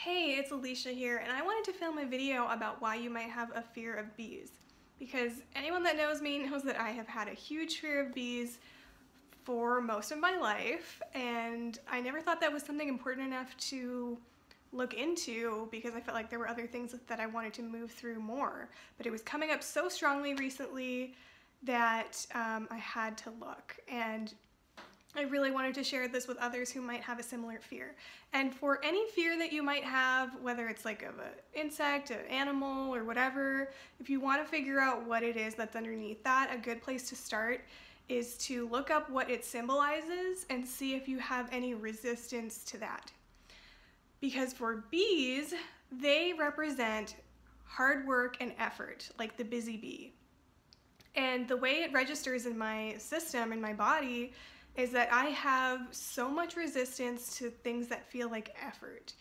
Hey, it's Alicia here, and I wanted to film a video about why you might have a fear of bees. Because anyone that knows me knows that I have had a huge fear of bees for most of my life, and I never thought that was something important enough to look into because I felt like there were other things that I wanted to move through more. But it was coming up so strongly recently that I had to look, and I really wanted to share this with others who might have a similar fear. And for any fear that you might have, whether it's like of an insect, an animal, or whatever, if you want to figure out what it is that's underneath that, a good place to start is to look up what it symbolizes and see if you have any resistance to that. Because for bees, they represent hard work and effort, like the busy bee. And the way it registers in my system, in my body, is that I have so much resistance to things that feel like effort,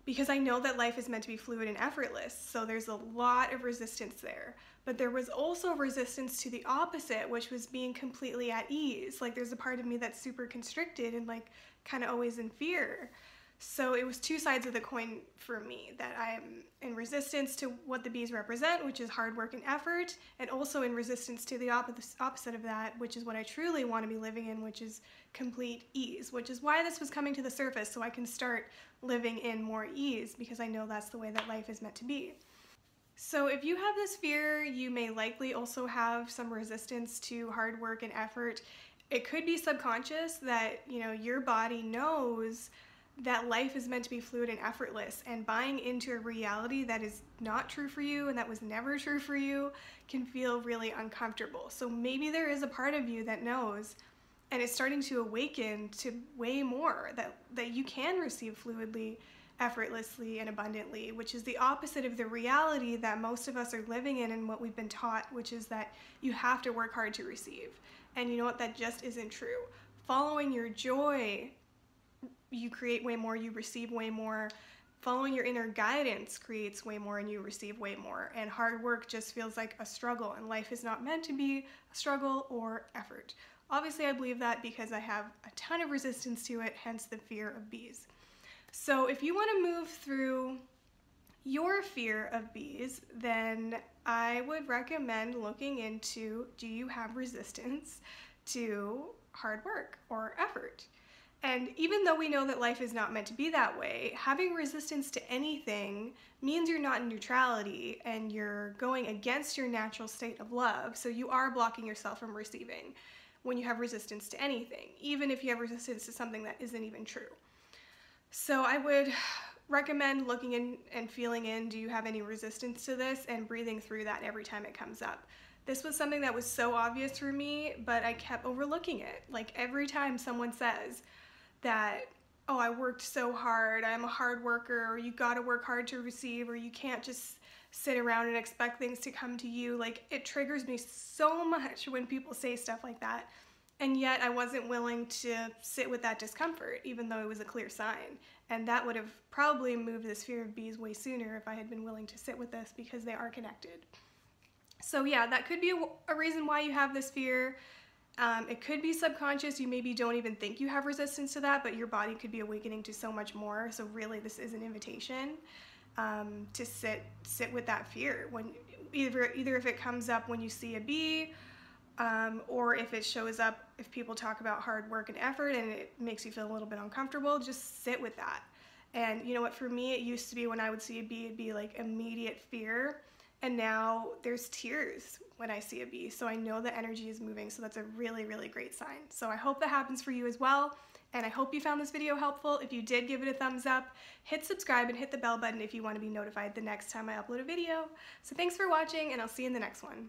because I know that life is meant to be fluid and effortless, so there's a lot of resistance there. But there was also resistance to the opposite, which was being completely at ease. Like, there's a part of me that's super constricted and like kind of always in fear. So it was two sides of the coin for me, that I'm in resistance to what the bees represent, which is hard work and effort, and also in resistance to the opposite of that, which is what I truly want to be living in, which is complete ease, which is why this was coming to the surface, so I can start living in more ease, because I know that's the way that life is meant to be. So if you have this fear, you may likely also have some resistance to hard work and effort. It could be subconscious that, your body knows that life is meant to be fluid and effortless, and buying into a reality that is not true for you and that was never true for you can feel really uncomfortable. So maybe there is a part of you that knows and is starting to awaken to way more, that you can receive fluidly, effortlessly, and abundantly, which is the opposite of the reality that most of us are living in and what we've been taught, which is that you have to work hard to receive. And you know what? That just isn't true. Following your joy, you create way more, you receive way more. Following your inner guidance creates way more and you receive way more. And hard work just feels like a struggle, and life is not meant to be a struggle or effort. Obviously, I believe that because I have a ton of resistance to it, hence the fear of bees. So if you want to move through your fear of bees, then I would recommend looking into, do you have resistance to hard work or effort? And even though we know that life is not meant to be that way, having resistance to anything means you're not in neutrality and you're going against your natural state of love. So you are blocking yourself from receiving when you have resistance to anything, even if you have resistance to something that isn't even true. So I would recommend looking in and feeling in, do you have any resistance to this, and breathing through that every time it comes up. This was something that was so obvious for me, but I kept overlooking it. Like, every time someone says that, oh, I worked so hard, I'm a hard worker, or you gotta work hard to receive, or you can't just sit around and expect things to come to you, like, it triggers me so much when people say stuff like that. And yet I wasn't willing to sit with that discomfort, even though it was a clear sign. And that would have probably moved this fear of bees way sooner if I had been willing to sit with this, because they are connected. So yeah, that could be a reason why you have this fear. It could be subconscious. You maybe don't even think you have resistance to that, but your body could be awakening to so much more. So really, this is an invitation to sit with that fear. When either if it comes up when you see a bee, or if it shows up if people talk about hard work and effort and it makes you feel a little bit uncomfortable, just sit with that. And you know what, for me, it used to be when I would see a bee, it'd be like immediate fear. And now there's tears when I see a bee. So I know the energy is moving. So that's a really, really great sign. So I hope that happens for you as well. And I hope you found this video helpful. If you did, give it a thumbs up, hit subscribe, and hit the bell button if you want to be notified the next time I upload a video. So thanks for watching, and I'll see you in the next one.